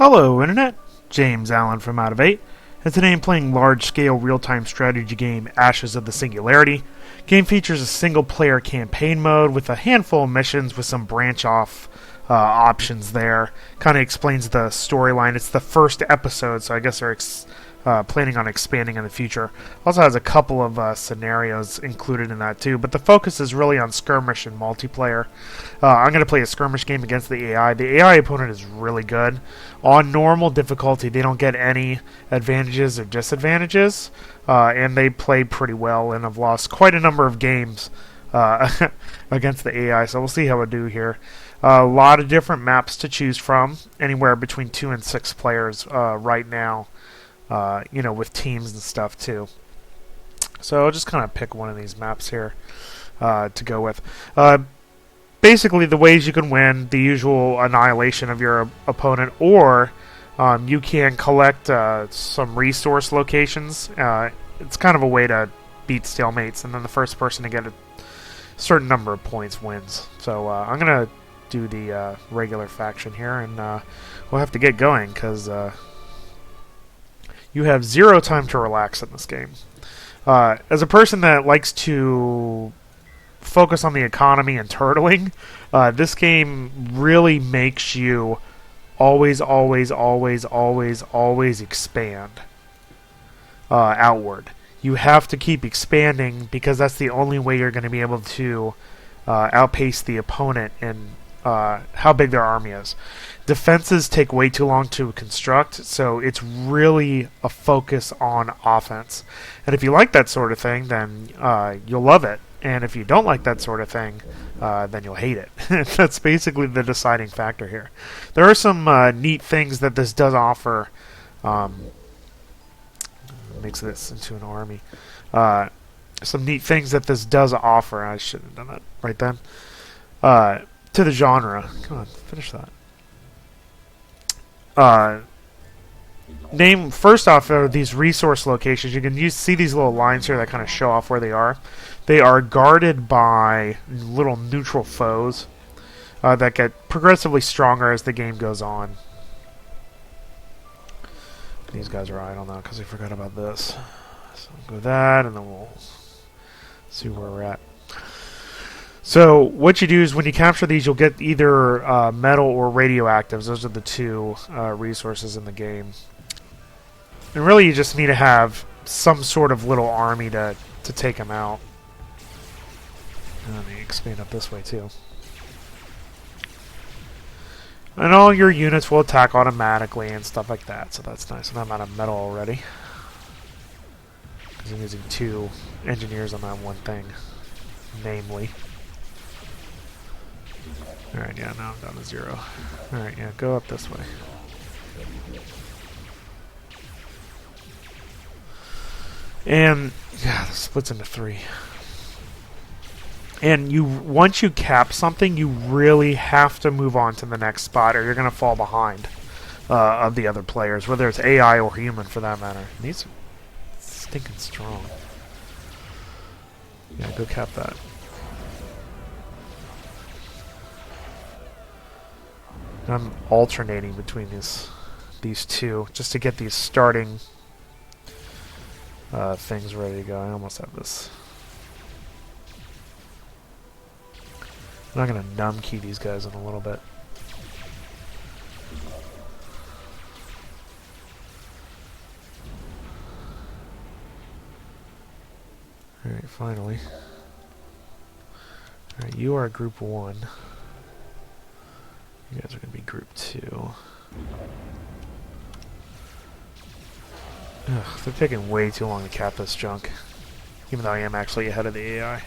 Hello Internet, James Allen from Out of 8, and today I'm playing large-scale real-time strategy game Ashes of the Singularity. Game features a single-player campaign mode with a handful of missions with some branch-off options there. Kind of explains the storyline. It's the first episode, so I guess they're planning on expanding in the future. Also has a couple of scenarios included in that too, but the focus is really on skirmish and multiplayer. I'm going to play a skirmish game against the AI. The AI opponent is really good. On normal difficulty, they don't get any advantages or disadvantages, and they play pretty well and have lost quite a number of games against the AI, so we'll see how I do here. A lot of different maps to choose from, anywhere between 2 and 6 players right now. With teams and stuff too. So I'll just kind of pick one of these maps here to go with. Basically, the ways you can win: the usual annihilation of your opponent, or you can collect some resource locations. It's kind of a way to beat stalemates, and then the first person to get a certain number of points wins. So I'm going to do the regular faction here, and we'll have to get going because you have 0 time to relax in this game. As a person that likes to focus on the economy and turtling, this game really makes you always expand outward. You have to keep expanding because that's the only way you're going to be able to outpace the opponent and how big their army is. Defenses take way too long to construct, so it's really a focus on offense. And if you like that sort of thing, then you'll love it. And if you don't like that sort of thing, then you'll hate it. That's basically the deciding factor here. There are some neat things that this does offer. Makes this into an army. Some neat things that this does offer. I shouldn't have done that right then. To the genre. Come on, finish that. First off are these resource locations. You can see these little lines here that kind of show off where they are. They are guarded by little neutral foes that get progressively stronger as the game goes on. These guys are idle now because I forgot about this. So we'll go with that, and then we'll see where we're at. So what you do is when you capture these, you'll get either metal or radioactives. Those are the two resources in the game. And really you just need to have some sort of little army to take them out. And let me expand up this way too. And all your units will attack automatically and stuff like that, so that's nice. And I'm out of metal already, because I'm using 2 engineers on that one thing, namely. Alright, yeah, now I'm down to 0. Alright, yeah, go up this way. And, yeah, this splits into 3. And once you cap something, you really have to move on to the next spot, or you're going to fall behind of the other players, whether it's AI or human for that matter. And these are stinking strong. Yeah, go cap that. I'm alternating between these two just to get these starting things ready to go. I almost have this. I'm going to numb key these guys in a little bit. Alright, finally. Alright, you are group 1. You guys are going to be group 2. Ugh, they're taking way too long to cap this junk. Even though I am actually ahead of the AI.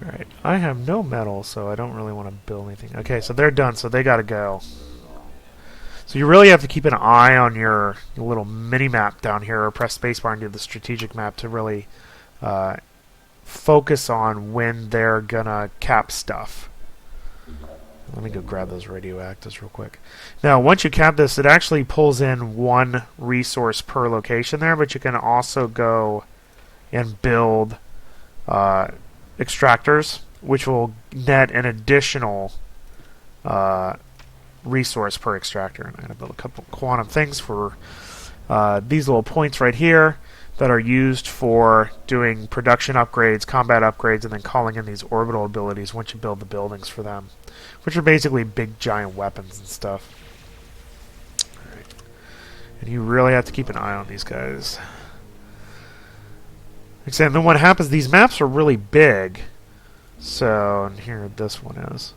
Alright, I have no metal, so I don't really want to build anything. Okay, so they're done, so they gotta go. So you really have to keep an eye on your little mini-map down here, or press spacebar and do the strategic map to really focus on when they're gonna cap stuff. Let me go grab those radioactives real quick. Now, once you cap this, it actually pulls in 1 resource per location there, but you can also go and build extractors which will net an additional resource per extractor. And I'm going to build a couple quantum things for these little points right here that are used for doing production upgrades, combat upgrades, and then calling in these orbital abilities once you build the buildings for them, which are basically big giant weapons and stuff. Alright. And you really have to keep an eye on these guys. Like I said, and then what happens, these maps are really big. So, and here this one is.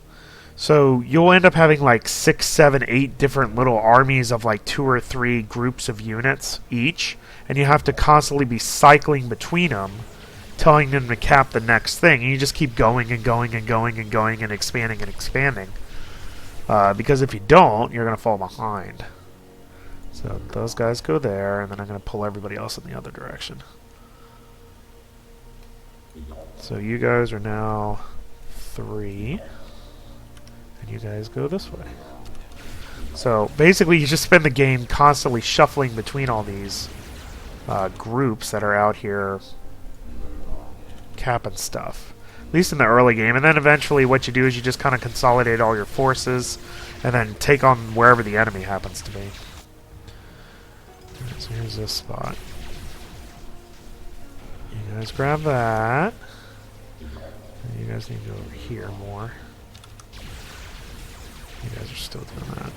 So you'll end up having like 6, 7, 8 different little armies of like 2 or 3 groups of units each, and you have to constantly be cycling between them, telling them to cap the next thing, and you just keep going and going and going and going and expanding and expanding. Because if you don't, you're going to fall behind. So those guys go there, and then I'm going to pull everybody else in the other direction. So you guys are now 3. And you guys go this way. So basically you just spend the game constantly shuffling between all these groups that are out here capping stuff. At least in the early game. And then eventually what you do is you just kind of consolidate all your forces and then take on wherever the enemy happens to be. Alright, so here's this spot. You guys grab that. And you guys need to go over here more. You guys are still doing that.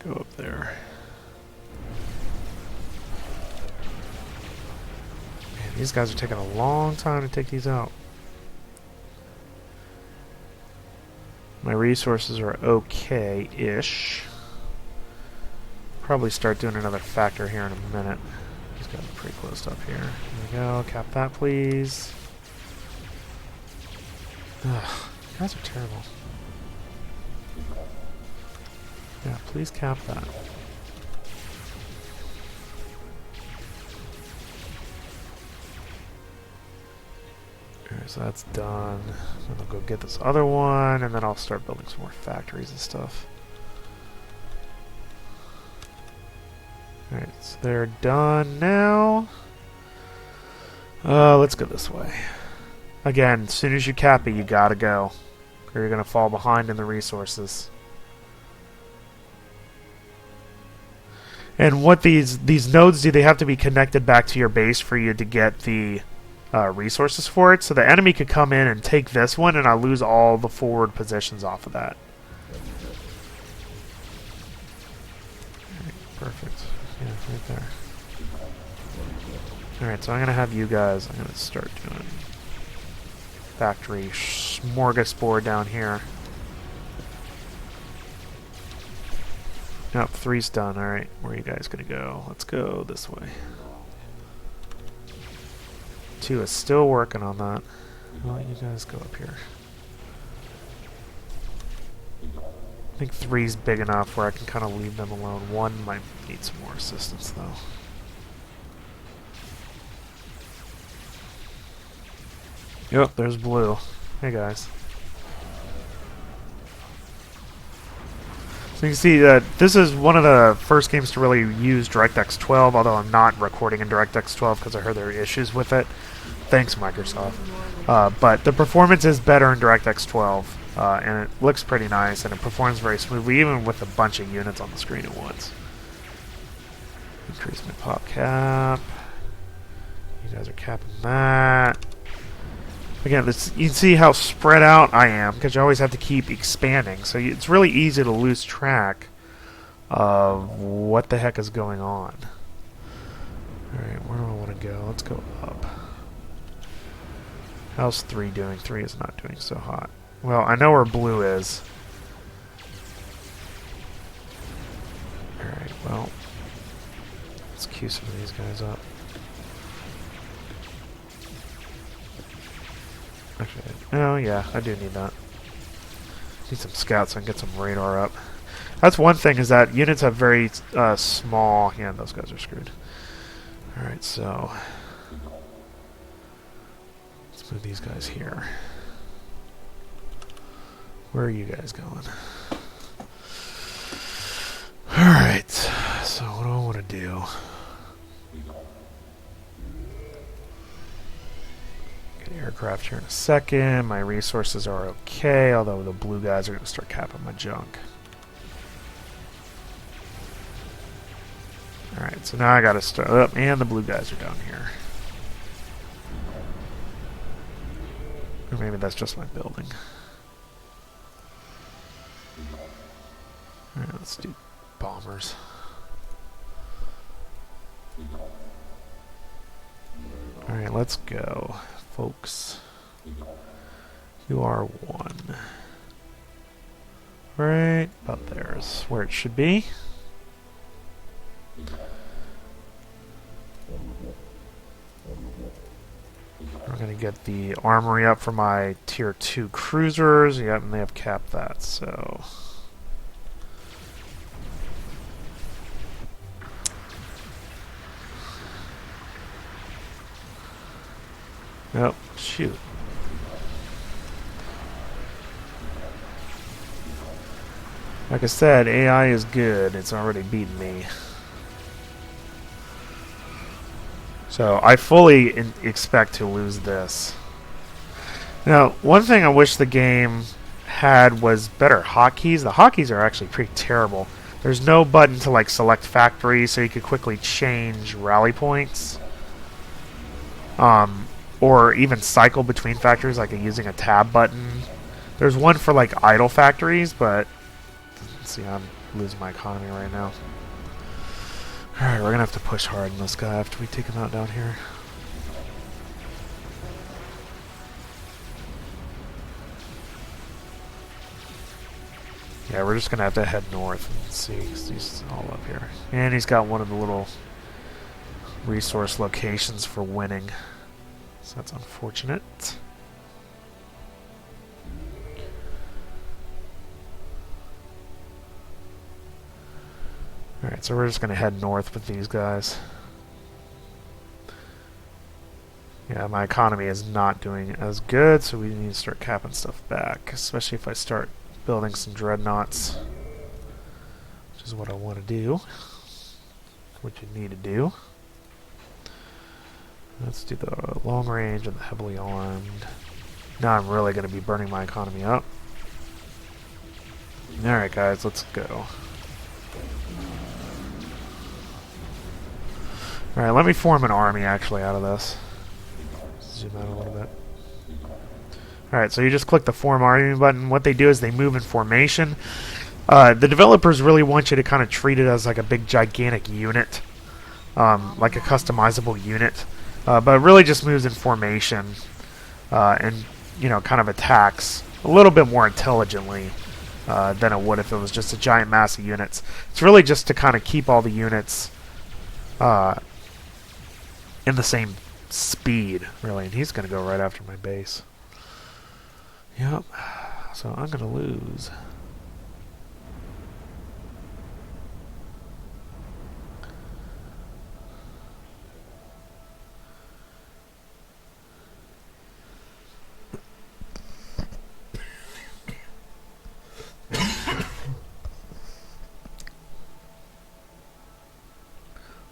Go up there. Man, these guys are taking a long time to take these out. My resources are okay-ish. Probably start doing another factor here in a minute. These guys are pretty close up here. There we go. Cap that, please. Ugh, you guys are terrible. Yeah, please cap that. Alright, so that's done. Then I'll go get this other one, and then I'll start building some more factories and stuff. Alright, so they're done now. Let's go this way. Again, as soon as you cap it, you gotta go. Or you're gonna fall behind in the resources. And what these nodes do, they have to be connected back to your base for you to get the resources for it. So the enemy could come in and take this one, and I'll lose all the forward positions off of that. Alright, perfect. Yeah, right there. Alright, so I'm going to have you guys, I'm going to start doing factory smorgasbord down here. Nope, 3's done. Alright, where are you guys going to go? Let's go this way. 2 is still working on that. I'll let you guys go up here. I think 3's big enough where I can kind of leave them alone. 1 might need some more assistance, though. Yep, there's blue. Hey, guys. So you can see that this is one of the first games to really use DirectX 12, although I'm not recording in DirectX 12 because I heard there are issues with it. Thanks, Microsoft. But the performance is better in DirectX 12. And it looks pretty nice, and it performs very smoothly, even with a bunch of units on the screen at once. Increase my pop cap. You guys are capping that. Again, you can see how spread out I am, because you always have to keep expanding. So it's really easy to lose track of what the heck is going on. Alright, where do I want to go? Let's go up. How's 3 doing? 3 is not doing so hot. Well, I know where blue is. Alright, well, let's queue some of these guys up. Actually, oh yeah, I do need that. Need some scouts so I can get some radar up. That's one thing, is that units have very small... Yeah, those guys are screwed. Alright, so... let's move these guys here. Where are you guys going? Alright, so what do I want to do? Get aircraft here in a second. My resources are okay, although the blue guys are going to start capping my junk. Alright, so now I got to start up, and the blue guys are down here. Or maybe that's just my building. Alright, let's do bombers. Alright, let's go, folks. You are one. Right about there's where it should be. We're going to get the armory up for my tier 2 cruisers. Yep, and they have capped that, so... Oh, shoot. Like I said, AI is good. It's already beaten me. So I fully expect to lose this. Now, one thing I wish the game had was better hotkeys. The hotkeys are actually pretty terrible. There's no button to like select factories, so you could quickly change rally points. Or even cycle between factories, like using a tab button. There's one for like idle factories, but see, I'm losing my economy right now. Alright, we're gonna have to push hard on this guy after we take him out down here. Yeah, we're just gonna have to head north and see, 'cause he's all up here. And he's got one of the little resource locations for winning. So that's unfortunate. Alright, so we're just going to head north with these guys. Yeah, my economy is not doing as good, so we need to start capping stuff back. Especially if I start building some dreadnaughts. Which is what I want to do. What you need to do. Let's do the long range and the heavily armed. Now I'm really going to be burning my economy up. Alright guys, let's go. Alright, let me form an army actually out of this. Zoom out a little bit. Alright, so you just click the form army button. What they do is they move in formation. The developers really want you to kind of treat it as like a big gigantic unit. Like a customizable unit. But it really just moves in formation. And, you know, kind of attacks a little bit more intelligently than it would if it was just a giant mass of units. It's really just to kind of keep all the units in the same speed, really. And he's going to go right after my base. Yep. So I'm going to lose.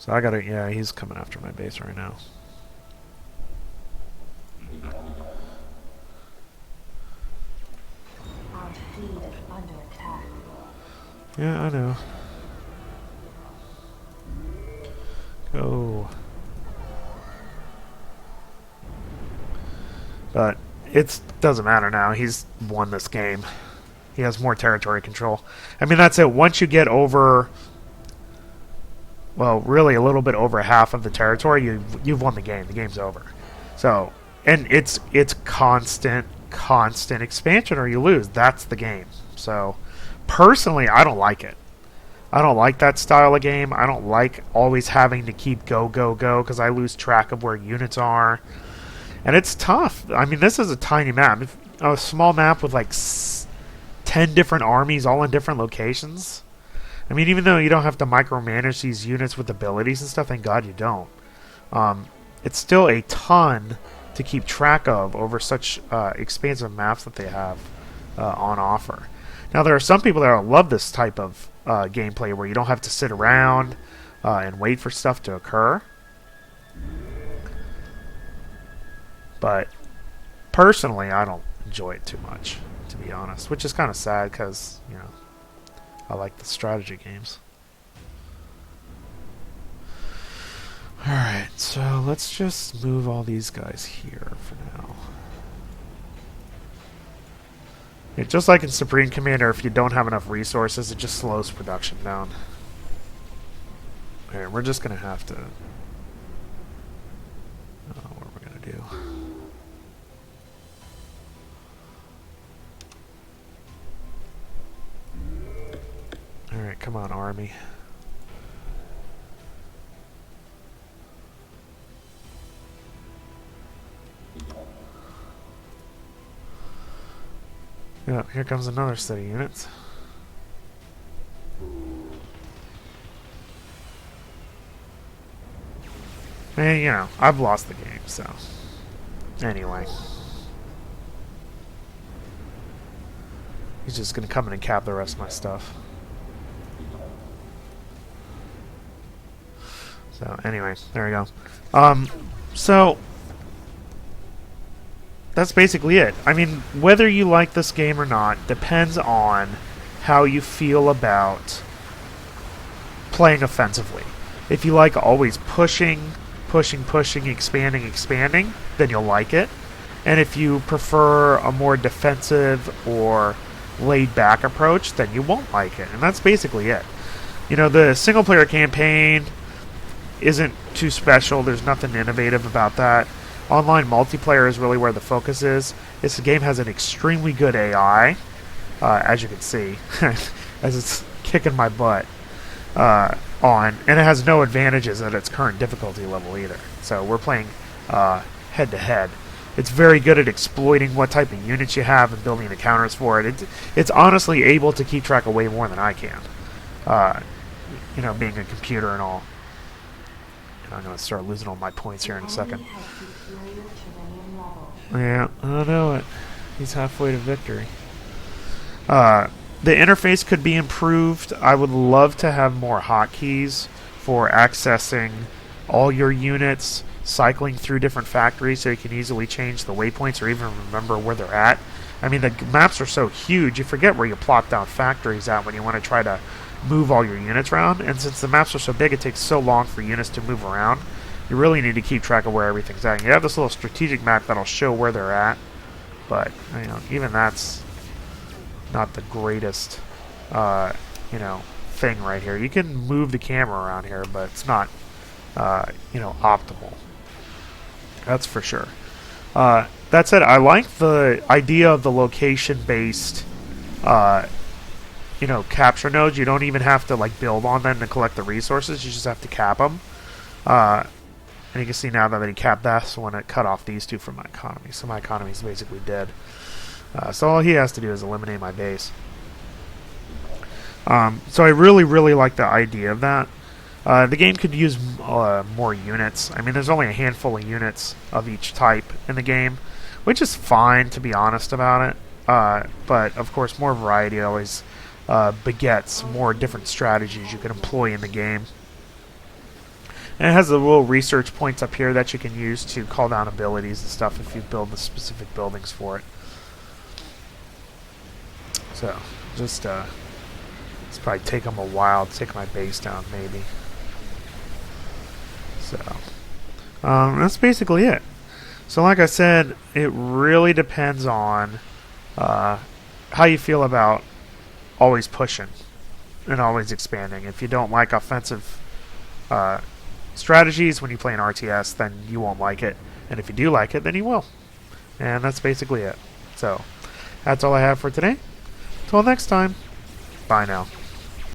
So I gotta, yeah, he's coming after my base right now. Our fleet is under attack. Yeah, I know. Go. But it doesn't matter now. He's won this game. He has more territory control. I mean, that's it. Once you get over... well, really a little bit over half of the territory, you've won the game. The game's over. So, and it's constant expansion or you lose. That's the game. So, personally, I don't like it. I don't like that style of game. I don't like always having to keep go, because I lose track of where units are. And it's tough. I mean, this is a tiny map. A small map with like 10 different armies all in different locations. I mean, even though you don't have to micromanage these units with abilities and stuff, thank God you don't. It's still a ton to keep track of over such expansive maps that they have on offer. Now, there are some people that love this type of gameplay where you don't have to sit around and wait for stuff to occur. But personally, I don't enjoy it too much, to be honest, which is kind of sad because, you know, I like the strategy games. Alright, so let's just move all these guys here for now. Yeah, just like in Supreme Commander, if you don't have enough resources, it just slows production down. Alright, we're just going to have to... what are we going to do? Alright, come on, army. Yeah, here comes another set of units. And, you know, I've lost the game, so... Anyway. He's just gonna come in and cap the rest of my stuff. So, anyway, there we go. So... That's basically it. I mean, whether you like this game or not depends on how you feel about playing offensively. If you like always pushing, expanding, then you'll like it. And if you prefer a more defensive or laid-back approach, then you won't like it. And that's basically it. You know, the single-player campaign isn't too special. There's nothing innovative about that. Online multiplayer is really where the focus is. This game has an extremely good AI, as you can see, as it's kicking my butt and it has no advantages at its current difficulty level either. So we're playing head-to-head. It's very good at exploiting what type of units you have and building the counters for it. It's honestly able to keep track of way more than I can, you know, being a computer and all. And I'm going to start losing all my points here in a second. Yeah, I know it. He's halfway to victory. The interface could be improved. I would love to have more hotkeys for accessing all your units, cycling through different factories so you can easily change the waypoints or even remember where they're at. I mean, the maps are so huge, you forget where you plop down factories at when you want to try to move all your units around. And since the maps are so big, it takes so long for units to move around. You really need to keep track of where everything's at. You have this little strategic map that'll show where they're at, but you know, even that's not the greatest, you know, thing right here. You can move the camera around here, but it's not, you know, optimal. That's for sure. That said, I like the idea of the location-based, you know, capture nodes. You don't even have to like build on them to collect the resources. You just have to cap them. And you can see now that he capped that, so when it cut off these two from my economy. So my economy is basically dead. So all he has to do is eliminate my base. So I really, really like the idea of that. The game could use more units. I mean, there's only a handful of units of each type in the game, which is fine, to be honest about it. But, of course, more variety always begets more different strategies you can employ in the game. And it has the little research points up here that you can use to call down abilities and stuff if you build the specific buildings for it. So, just, it's probably take them a while to take my base down, maybe. So, that's basically it. So, like I said, it really depends on how you feel about always pushing and always expanding. If you don't like offensive strategies when you play an RTS, then you won't like it. And if you do like it, then you will. And that's basically it. So, that's all I have for today. Till next time, bye now.